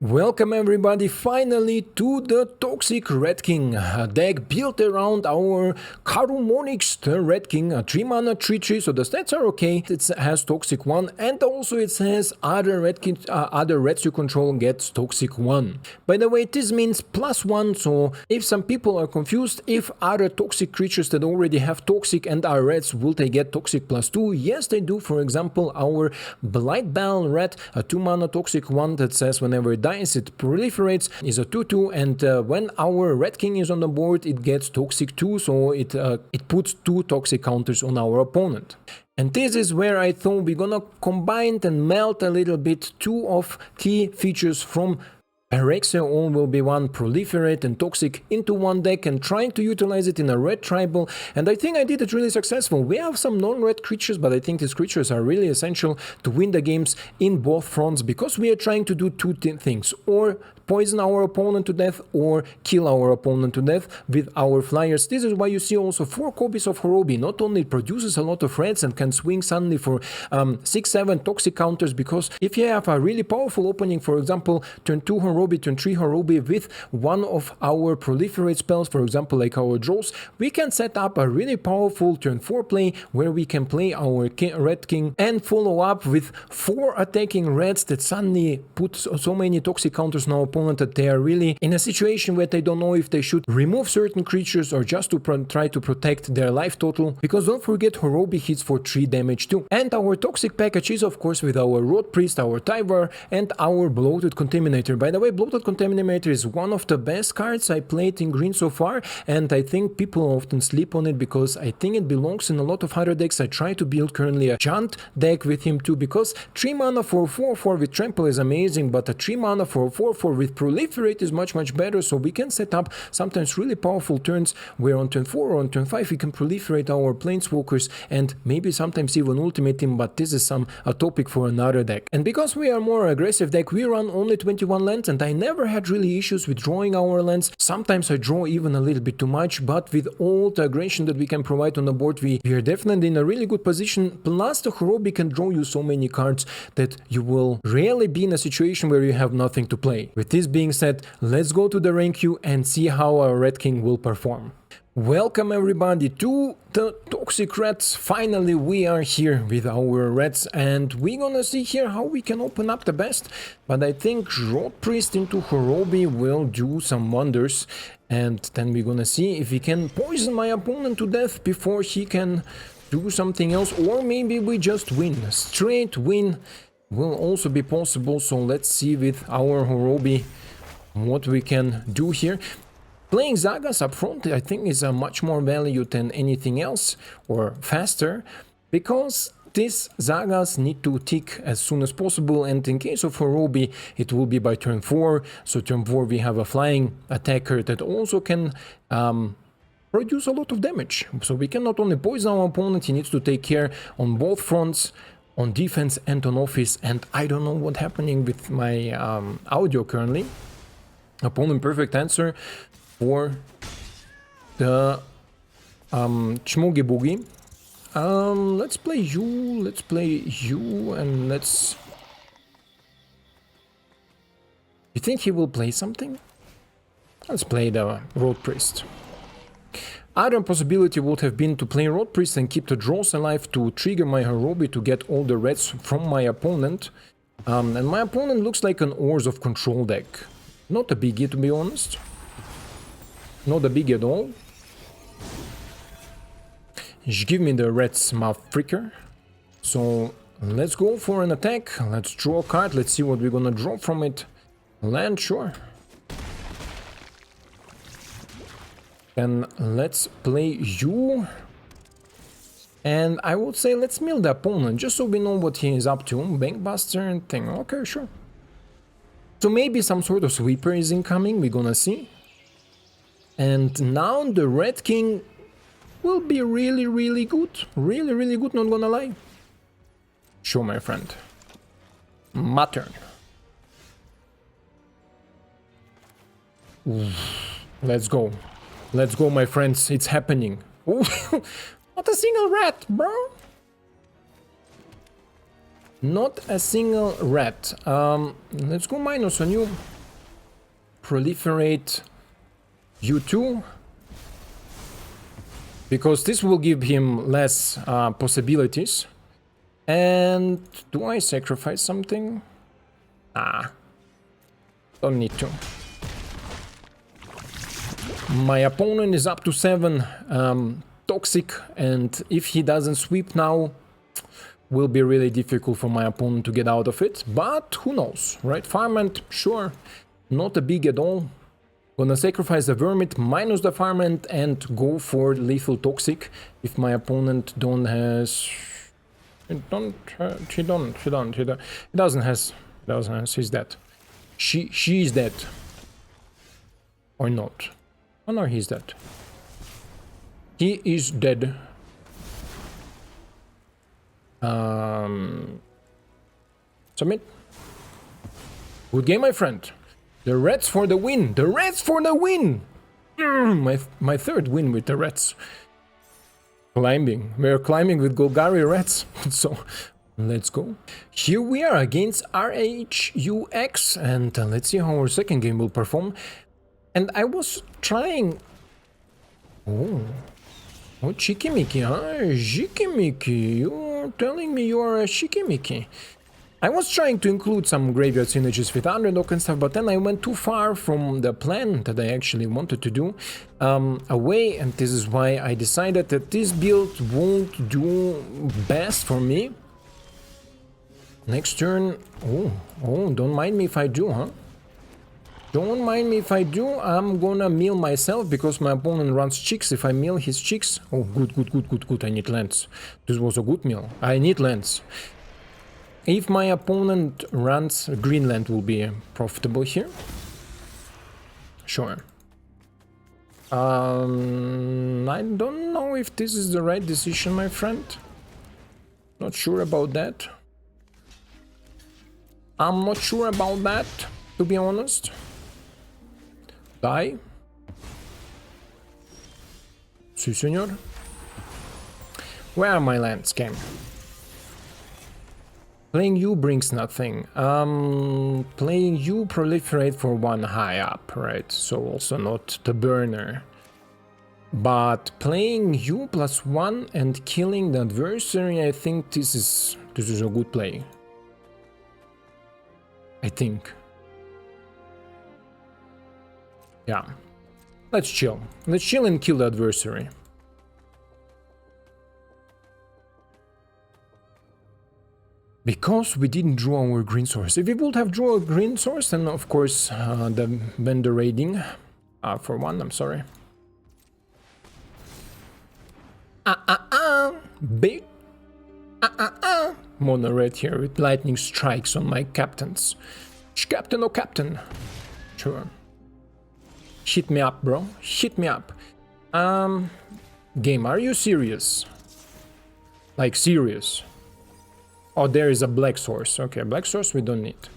Welcome everybody finally to the Toxic Red King, a deck built around our Karumonix Red King, a 3 mana 3/3, so the stats are okay. It has Toxic 1 and also it says other reds you control gets Toxic 1. By the way, this means +1, so if some people are confused if other toxic creatures that already have Toxic and are reds, will they get Toxic +2? Yes they do. For example, our Blightbelly Rat, a 2 mana Toxic 1 that says whenever it dies it proliferates, is a 2/2, and when our Red King is on the board it gets Toxic 2, so it puts 2 toxic counters on our opponent. And this is where I thought we're gonna combine and melt a little bit 2 of key features from Phyrexia. All will be one proliferate and toxic into one deck and trying to utilize it in a red tribal, and I think I did it really successful. We have some non-red creatures, but I think these creatures are really essential to win the games in both fronts, because we are trying to do 2 things: or poison our opponent to death or kill our opponent to death with our flyers. This is why you see also 4 copies of Horobi. Not only it produces a lot of reds and can swing suddenly for 6-7 toxic counters, because if you have a really powerful opening, for example turn 2 Horobi, turn 3 Horobi with one of our proliferate spells, for example like our Dross, we can set up a really powerful turn 4 play where we can play our Red King and follow up with 4 attacking reds that suddenly put so many toxic counters on our opponent that they are really in a situation where they don't know if they should remove certain creatures or just to try to protect their life total, because don't forget Horobi hits for 3 damage too. And our toxic package is of course with our Rotpriest, our Tyvar and our Bloated Contaminator. By the way, Bloated Contaminator is one of the best cards I played in green so far, and I think people often sleep on it because I think it belongs in a lot of other decks. I try to build currently a Giant deck with him too, because 3 mana for 4/4 with Trample is amazing, but a 3 mana for 4/4 with Proliferate is much better, so we can set up sometimes really powerful turns where on turn 4 or on turn 5 we can proliferate our Planeswalkers and maybe sometimes even ultimate him, but this is a topic for another deck. And because we are more aggressive deck, we run only 21 lands, and I never had really issues with drawing our lands. Sometimes I draw even a little bit too much, but with all the aggression that we can provide on the board, we are definitely in a really good position. Plus the Horobi can draw you so many cards that you will rarely be in a situation where you have nothing to play. With this being said, let's go to the rank queue and see how our Red King will perform. Welcome everybody to the Toxic Reds. Finally we are here with our Reds, and we're gonna see here how we can open up the best. But I think Rotpriest into Horobi will do some wonders, and then we're gonna see if we can poison my opponent to death before he can do something else, or maybe we just win. Straight win will also be possible, so let's see with our Horobi what we can do here. Playing Zagas up front I think is a much more value than anything else, or faster, because these Zagas need to tick as soon as possible, and in case of Horobi it will be by turn 4, so turn 4 we have a flying attacker that also can produce a lot of damage. So we can not only poison our opponent, he needs to take care on both fronts, on defense and on offense. And I don't know what's happening with my audio currently. Opponent perfect answer for the Chmogi Boogie. Let's play you, and let's... You think he will play something? Let's play the Rotpriest. Other possibility would have been to play Rotpriest and keep the Dross alive to trigger my Horobi to get all the reds from my opponent. And my opponent looks like an Ores of Control deck. Not a biggie, to be honest. Not a biggie at all. Just give me the Red's Mouth Freaker. So let's go for an attack. Let's draw a card. Let's see what we're gonna draw from it. Land, sure. And let's play you. And I would say let's mill the opponent, just so we know what he is up to. Bankbuster and thing. Okay, sure. So maybe some sort of sweeper is incoming, we're gonna see. And now the Red King will be really good. Really good, not gonna lie. Sure, my friend. My turn. Let's go. Let's go, my friends. It's happening. Not a single rat, bro. Not a single rat. Let's go minus on you. Proliferate you too. Because this will give him less possibilities. And do I sacrifice something? Ah. Don't need to. My opponent is up to 7 toxic, and if he doesn't sweep now, will be really difficult for my opponent to get out of it. But who knows, right? Farmant, sure, not a big at all. Gonna sacrifice the Vermit, minus the Farmant, and go for lethal toxic if my opponent don't has... He doesn't has, he's dead. She's dead. Or not. Oh no, he's dead. He is dead. Submit. Good game, my friend. The Reds for the win. The Reds for the win. My third win with the Reds. Climbing. We're climbing with Golgari Reds. So, let's go. Here we are against RHUX. And let's see how our second game will perform. And I was trying... Oh, Chikimiki, huh? Shikimiki, you're telling me you're a Shikimiki. I was trying to include some graveyard synergies with Underdog and stuff, but then I went too far from the plan that I actually wanted to do away, and this is why I decided that this build won't do best for me. Next turn... Oh, don't mind me if I do, huh? Don't mind me if I do. I'm gonna mill myself because my opponent runs chicks. If I mill his chicks... Oh, good. I need lands. This was a good mill. I need lands. If my opponent runs... Greenland will be profitable here. Sure. I don't know if this is the right decision, my friend. Not sure about that. I'm not sure about that, to be honest. Die. Si, senor. Where are my lands, game? Playing you brings nothing. Playing you proliferate for 1 high up, right? So also not the burner. But playing you +1 and killing the adversary, I think this is a good play. I think. Yeah. Let's chill. Let's chill and kill the adversary. Because we didn't draw our green source. If we would have drawn a green source, then of course the vendor raiding. For 1, I'm sorry. Big. Mono red here with lightning strikes on my captains. Captain or captain? Sure. Hit me up, bro. Hit me up. Game, are you serious? Like, serious? Oh, there is a black source. Okay, black source we don't need.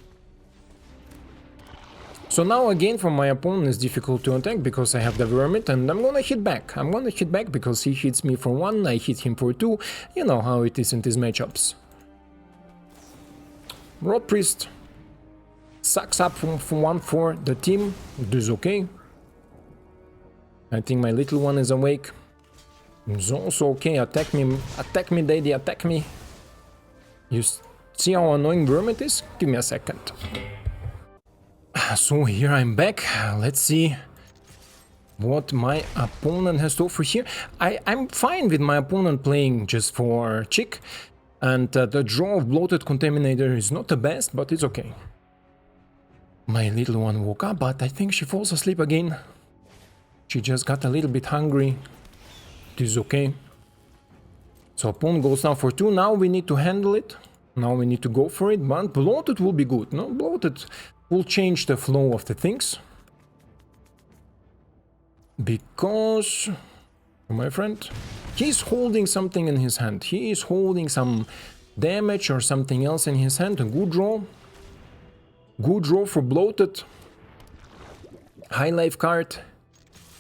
So now again for my opponent it's difficult to attack because I have the Vermit and I'm gonna hit back. I'm gonna hit back because he hits me for 1, I hit him for 2. You know how it is in these matchups. Rotpriest sucks up from 1 for the team. It is okay. I think my little one is awake. It's also okay. Attack me, daddy, attack me. You see how annoying Vermit is? Give me a second. So here I'm back. Let's see what my opponent has to offer here. I'm fine with my opponent playing just for chick. And the draw of Bloated Contaminator is not the best, but it's okay. My little one woke up, but I think she falls asleep again. She just got a little bit hungry. This is okay. So opponent goes now for 2. Now we need to handle it. Now we need to go for it. But Bloated will be good. No, Bloated will change the flow of the things. Because, my friend, he's holding something in his hand. He is holding some damage or something else in his hand. A good draw. Good draw for Bloated. High life card.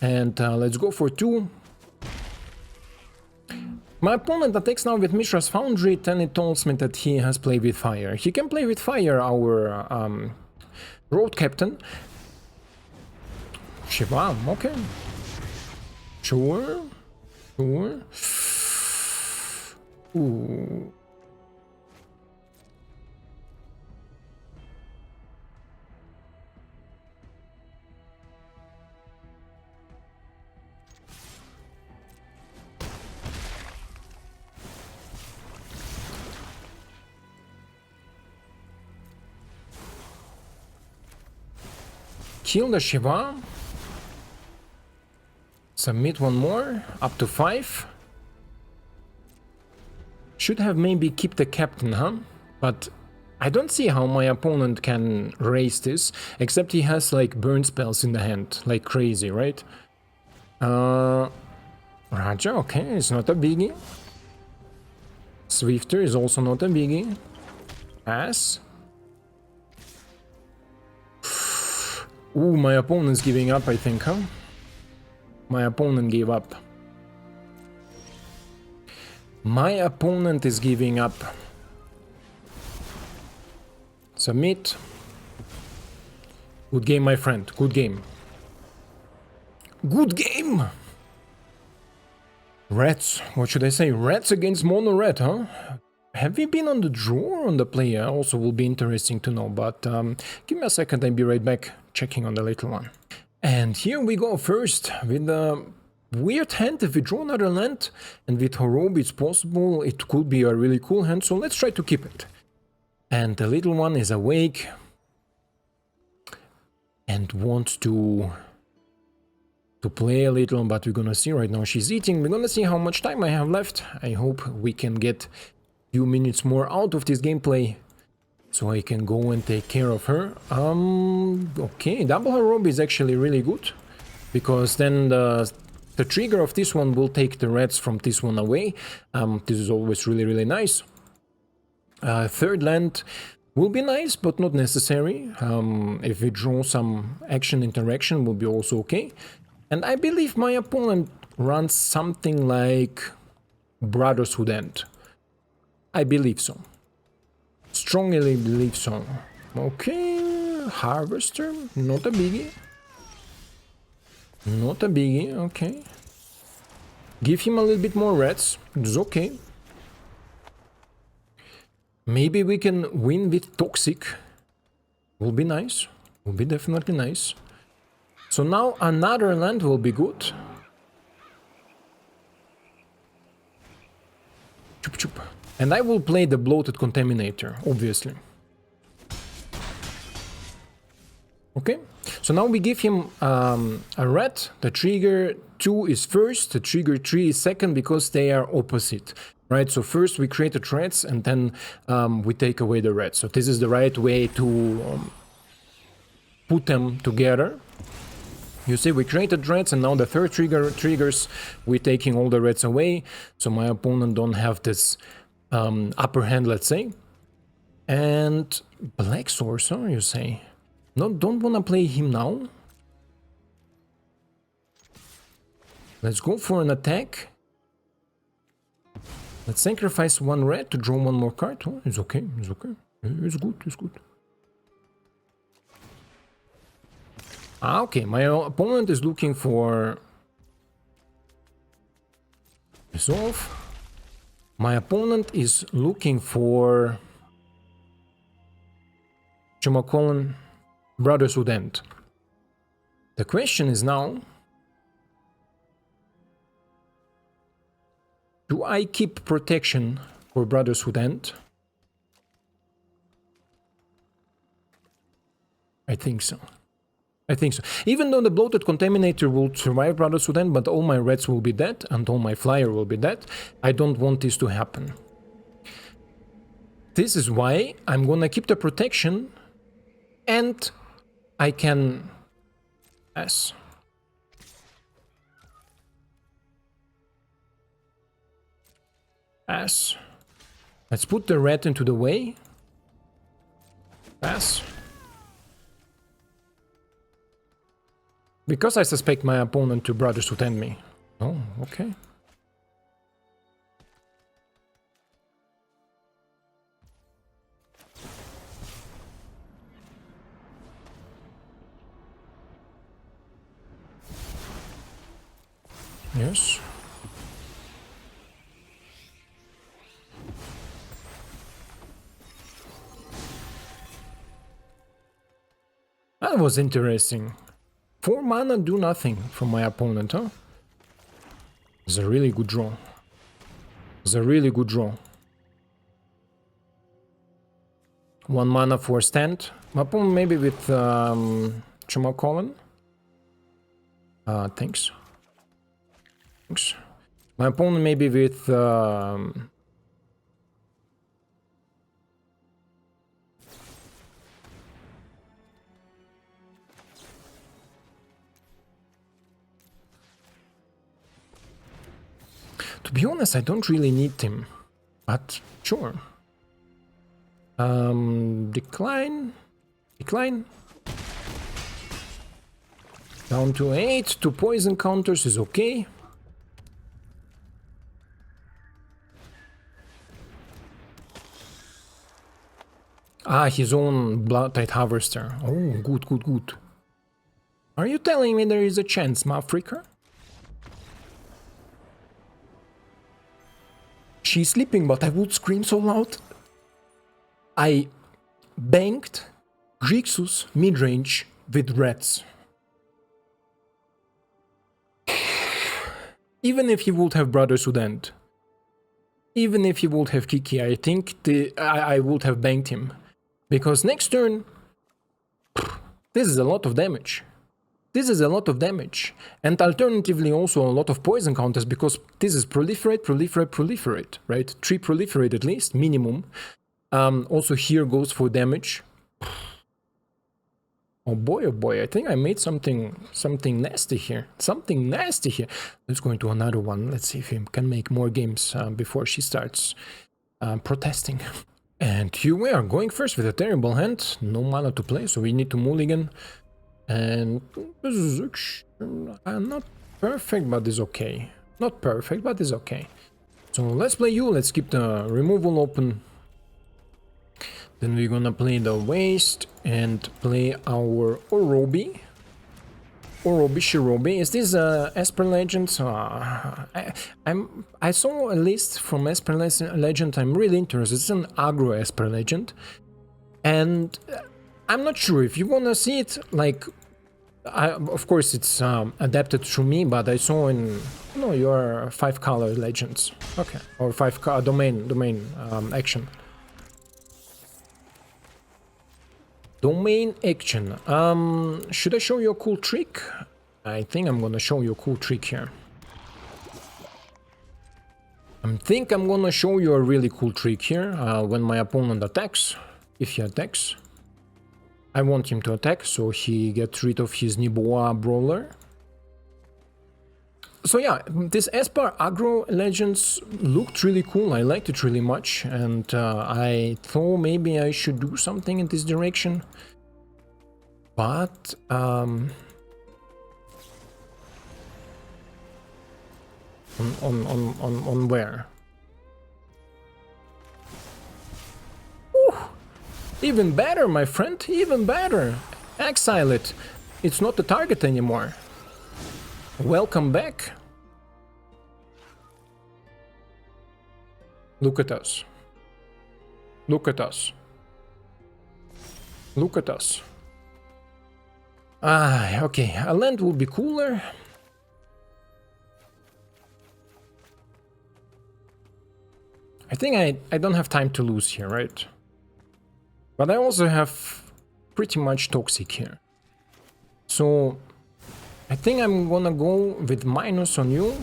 And let's go for 2. My opponent attacks now with Mishra's Foundry, then it tells me that he has played with fire. He can play with fire, our road captain. Shiva, okay. Sure. Sure. Ooh. Kill the Shiva. Submit one more, up to 5. Should have maybe kept the captain, huh? But I don't see how my opponent can raise this, except he has like burn spells in the hand, like crazy, right? Raja, okay, it's not a biggie. Swifter is also not a biggie. Pass. Ooh, my opponent's giving up, I think, huh? My opponent gave up. My opponent is giving up. Submit. Good game, my friend. Good game. Good game! Rats. What should I say? Rats against Mono Rat, huh? Have we been on the draw or on the player? Also will be interesting to know, but give me a second, I'll be right back checking on the little one. And here we go first with the weird hand. If we draw another land and with Horobi it's possible, it could be a really cool hand, so let's try to keep it. And the little one is awake and wants to play a little, but we're gonna see right now she's eating. We're gonna see how much time I have left. I hope we can get a few minutes more out of this gameplay so I can go and take care of her. Okay, double Horobi is actually really good, because then the trigger of this one will take the rats from this one away. This is always really nice. Third land will be nice, but not necessary. If we draw some action interaction, will be also okay. And I believe my opponent runs something like Brotherhood End. I believe so. Strongly believe so. Okay, Harvester, not a biggie. Not a biggie, okay. Give him a little bit more rats, it's okay. Maybe we can win with Toxic. Will be nice, will be definitely nice. So now another land will be good. Chup chup. And I will play the Bloated Contaminator, obviously. Okay, so now we give him a rat. The trigger 2 is first, the trigger 3 is second, because they are opposite. Right, so first we create the rats and then we take away the rats. So this is the right way to put them together. You see, we created rats and now the third triggers, we're taking all the rats away. So my opponent don't have this upper hand, let's say. And Black Sorcerer, you say? No, don't wanna play him now. Let's go for an attack. Let's sacrifice one red to draw one more card. Oh, it's okay, it's okay. It's good, it's good. Ah, okay, my opponent is looking for resolve. My opponent is looking for Brotherhood End. The question is now, do I keep protection for Brotherhood End? I think so. I think so. Even though the Bloated Contaminator will survive Brotherhood End, but all my reds will be dead and all my flyer will be dead, I don't want this to happen. This is why I'm gonna keep the protection and I can pass. Pass. Let's put the red into the way. Pass. Because I suspect my opponent to Brotherhood End me. Oh, okay. Yes. That was interesting. 4 mana do nothing from my opponent, huh? It's a really good draw. It's a really good draw. 1 mana for stand. My opponent maybe with Chamacolin. Thanks. Thanks. My opponent maybe with to be honest, I don't really need him, but sure. Decline. Down to 8, 2 poison counters is okay. Ah, his own Blood-Tide Harvester. Oh, good. Are you telling me there is a chance, Mafrika? She's sleeping, but I would scream so loud. I banked Grixis midrange with rats. Even if he would have Brotherhood End, even if he would have Kiki, I think I would have banked him. Because next turn, this is a lot of damage. This is a lot of damage. And alternatively also a lot of poison counters, because this is proliferate, right? 3 proliferate at least, minimum. Also here goes for damage. Oh boy, I think I made something nasty here. Something nasty here. Let's go into another one. Let's see if he can make more games before she starts protesting. And here we are, going first with a terrible hand. No mana to play, so we need to mulligan. And this is not perfect, but it's okay. Not perfect, but it's okay. So let's play you. Let's keep the removal open. Then we're gonna play the Waste and play our Horobi. Shirobi. Is this Esper Legend? I saw a list from Esper Legend. I'm really interested. It's an aggro Esper Legend. And I'm not sure if you wanna see it, like... of course it's adapted through me, but I saw in... No, your 5-color Legends. Okay. Or 5-color domain action. Domain action. Should I show you a cool trick? I think I'm gonna show you a cool trick here. I think I'm gonna show you a really cool trick here. When my opponent attacks, if he attacks, I want him to attack, so he gets rid of his Niboa Brawler. So yeah, this Esper aggro Legends looked really cool. I liked it really much, and I thought maybe I should do something in this direction. But on where? Ooh, even better, my friend, even better. Exile it. It's not the target anymore. Welcome back. Look at us. Look at us. Look at us. Ah, okay. A land will be cooler. I think I don't have time to lose here, right? But I also have pretty much Toxic here. So I think I'm gonna go with minus on you.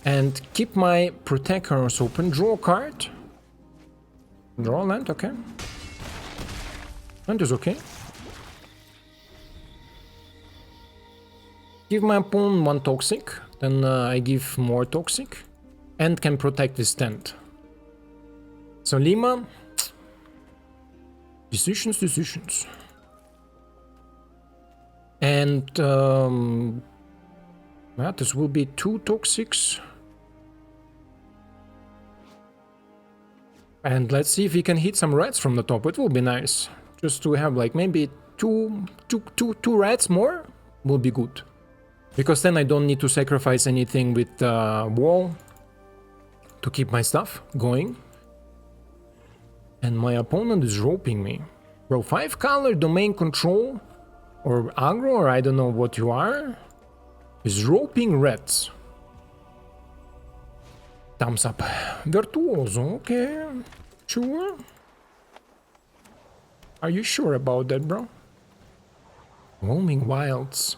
And keep my Protectors open. Draw a card. Draw a land, okay. Land is okay. Give my opponent 1 Toxic. Then I give more Toxic. And can protect this stand. So Lima. Decisions. And well, this will be 2 Toxics. And let's see if we can hit some rats from the top. It will be nice. Just to have like maybe two rats more will be good. Because then I don't need to sacrifice anything with wall to keep my stuff going. And my opponent is roping me. Bro, 5 color domain control or aggro, or I don't know what you are, is roping reds. Thumbs up. Virtuoso, okay. Sure. Are you sure about that, bro? Roaming wilds.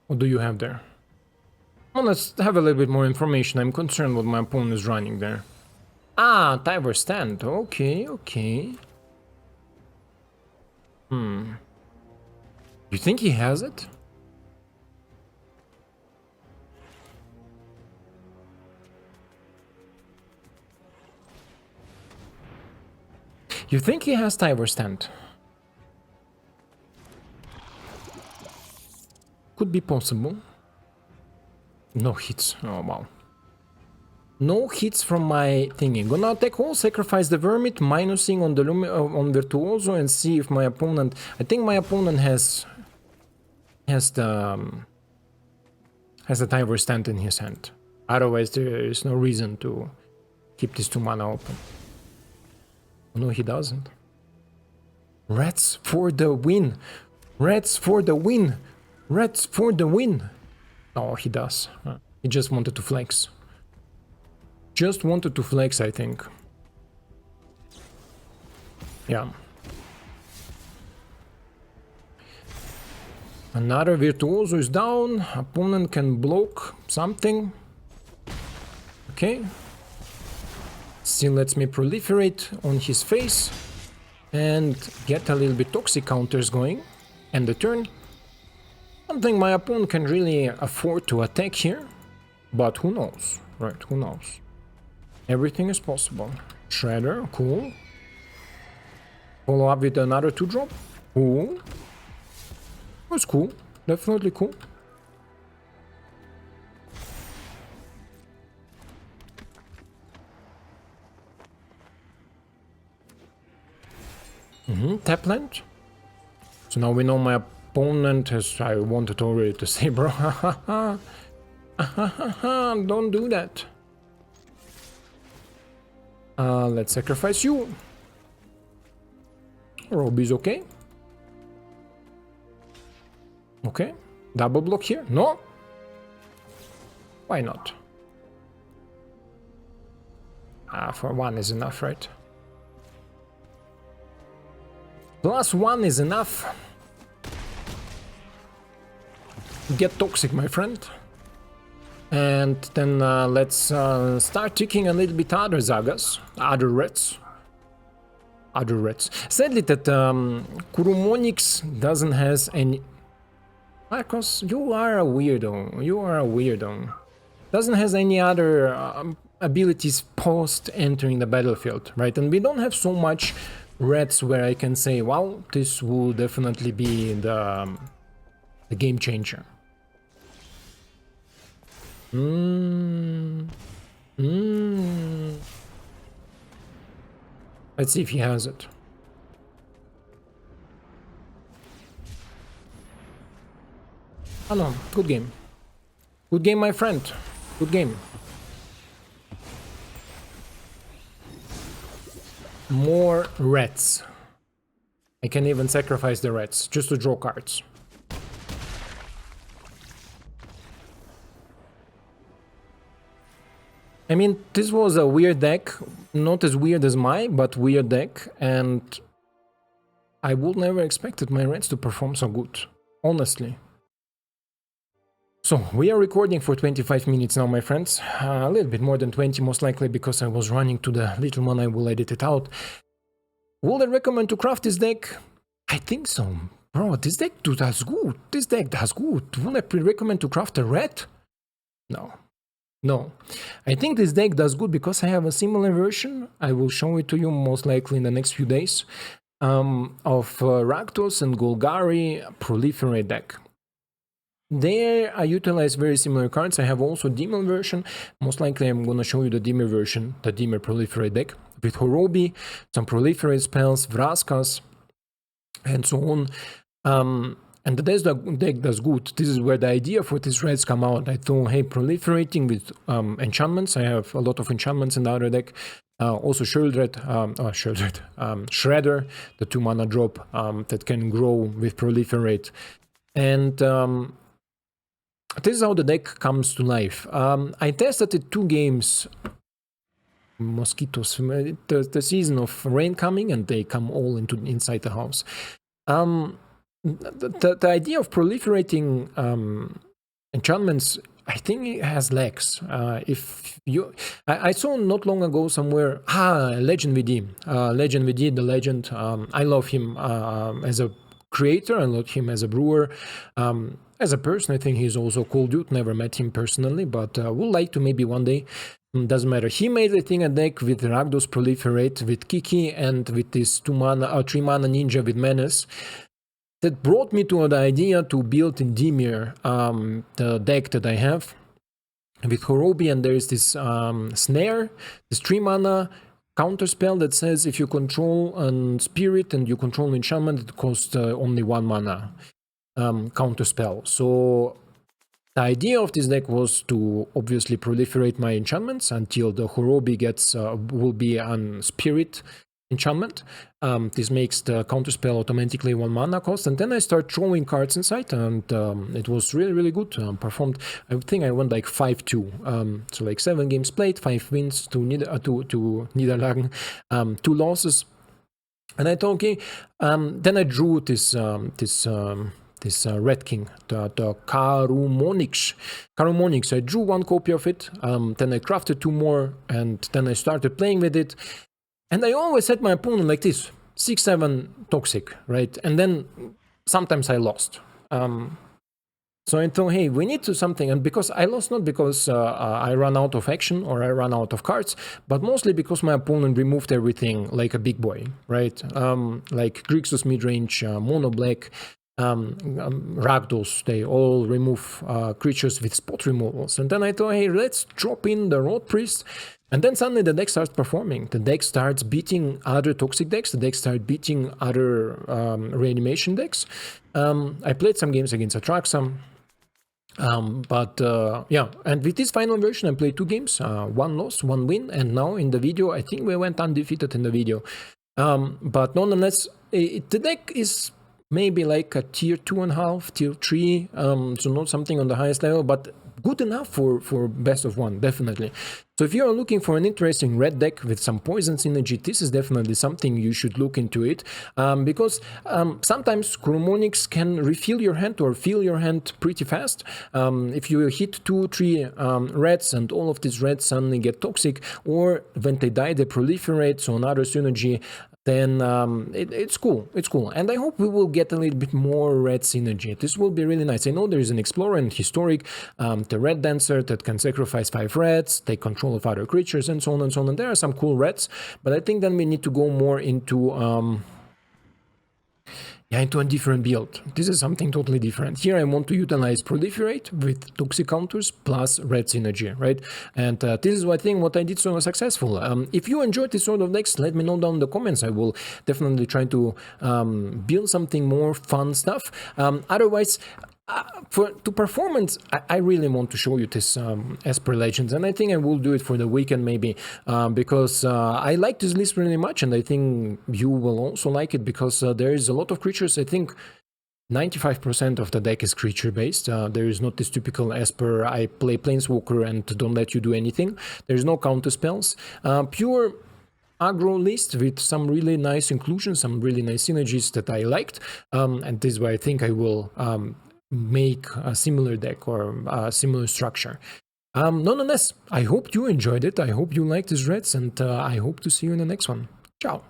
What do you have there? Well, let's have a little bit more information. I'm concerned what my opponent is running there. Ah, Tyvar stand. Okay, okay. You think he has it? You think he has Tyvar stand? Could be possible. No hits. Oh, wow. No hits from my thingy. Gonna attack all, sacrifice the Vermit, minusing on the on Virtuoso, and see if my opponent... I think my opponent has the Tyvar stand in his hand. Otherwise, there is no reason to keep these 2 mana open. Oh, no, he doesn't. Rats for the win! Rats for the win! Rats for the win! Oh, he does. He just wanted to flex. Just wanted to flex, I think. Yeah. Another Virtuoso is down. Opponent can block something. Okay. Still lets me proliferate on his face and get a little bit toxic counters going. And the turn. I don't think my opponent can really afford to attack here. But who knows? Right, who knows? Everything is possible. Shredder, cool. Follow up with another 2-drop. Cool. That's cool. Definitely cool. Tap land. So now we know my opponent has... I wanted already to say, bro. Don't do that. Let's sacrifice you. Horobi's okay. Okay. Double block here? No? Why not? For 1 is enough, right? +1 is enough. Get toxic, my friend. And then let's start ticking a little bit other Zagas, other reds. Sadly that Karumonix doesn't has any... Marcos, you are a weirdo. Doesn't has any other abilities post entering the battlefield, right? And we don't have so much reds where I can say, well, this will definitely be the game changer. Let's see if he has it. Oh no, good game. Good game, my friend. Good game. More reds. I can even sacrifice the reds just to draw cards. I mean, this was a weird deck, not as weird as mine, but weird deck, and I would never expected my reds to perform so good, honestly. So, we are recording for 25 minutes now, my friends, a little bit more than 20 most likely, because I was running to the little one. I will edit it out. Would I recommend to craft this deck? I think so. Bro, this deck does good. This deck does good. Would I recommend to craft a red? No. No, I think this deck does good because I have a similar version. I will show it to you most likely in the next few days. Rakdos and Golgari Proliferate deck. There I utilize very similar cards. I have also Demon version. Most likely I'm gonna show you the Demon version, the Demon Proliferate deck, with Horobi, some Proliferate spells, Vraskas, and so on. And the deck does good. This is where the idea for these reds come out. I thought, hey, proliferating with enchantments. I have a lot of enchantments in the other deck. Also Shredded, Shredder, the 2-mana drop that can grow with Proliferate. And this is how the deck comes to life. I tested it 2 games. Mosquitoes, the season of rain coming, and they come all inside the house. The idea of proliferating enchantments, I think it has legs. I saw not long ago somewhere, Legend VD, the legend. I love him as a creator, I love him as a brewer. As a person, I think he's also a cool dude. Never met him personally, but would like to maybe one day. Doesn't matter. He made, I think, a deck with Rakdos Proliferate, with Kiki, and with this 3-mana ninja with Menace. That brought me to the idea to build in Dimir the deck that I have with Horobi, and there is this Snare, this 3-mana counter spell that says if you control a spirit and you control an enchantment, it costs only 1 mana counter spell. So the idea of this deck was to obviously proliferate my enchantments until the Horobi gets will be an spirit enchantment. This makes the counterspell automatically 1 mana cost, and then I start throwing cards inside, and it was really good. Performed, I think I went like 5-2, so like 7 games played, 5 wins to Niederlagen, 2 losses, and I thought, okay. Then I drew this Red King, the Karumonix. I drew 1 copy of it, then I crafted 2 more, and then I started playing with it. And I always set my opponent like this, 6-7 toxic, right? And then sometimes I lost. So I thought, hey, we need to something. And because I lost, not because I ran out of action or I ran out of cards, but mostly because my opponent removed everything like a big boy, right? Like Grixis midrange, Mono Black, Rakdos, they all remove creatures with spot removals. And then I thought, hey, let's drop in the Rotpriest. And then suddenly the deck starts performing. The deck starts beating other toxic decks. The deck starts beating other reanimation decks. I played some games against Atraxa. Yeah, and with this final version I played 2 games, 1 loss, 1 win, and now in the video I think we went undefeated in the video. But nonetheless, the deck is maybe like a tier 2.5, tier 3, so not something on the highest level, but good enough for best of 1, definitely. So if you are looking for an interesting red deck with some poison synergy, this is definitely something you should look into it, because sometimes Karumonix can refill your hand or fill your hand pretty fast. If you hit 2-3 reds and all of these reds suddenly get toxic, or when they die they proliferate, so another synergy, then it's cool. And I hope we will get a little bit more red synergy. This will be really nice. I know there is an Explorer and Historic, the Red Dancer that can sacrifice 5 reds, take control of other creatures, and so on and so on. And there are some cool reds, but I think then we need to go more into into a different build. This is something totally different. Here I want to utilize Proliferate with Toxic counters plus red synergy, right? And this is what I did so successful. If you enjoyed this sort of decks, let me know down in the comments. I will definitely try to build something more fun stuff. Otherwise, to performance, I really want to show you this Esper Legends, and I think I will do it for the weekend maybe, because I like this list really much, and I think you will also like it, because there is a lot of creatures. I think 95% of the deck is creature based. There is not this typical Esper, I play Planeswalker and don't let you do anything. There is no counter spells. Pure aggro list with some really nice inclusions, some really nice synergies that I liked, and this is why I think I will make a similar deck or a similar structure. Nonetheless, I hope you enjoyed it. I hope you liked these reds, and I hope to see you in the next one. Ciao.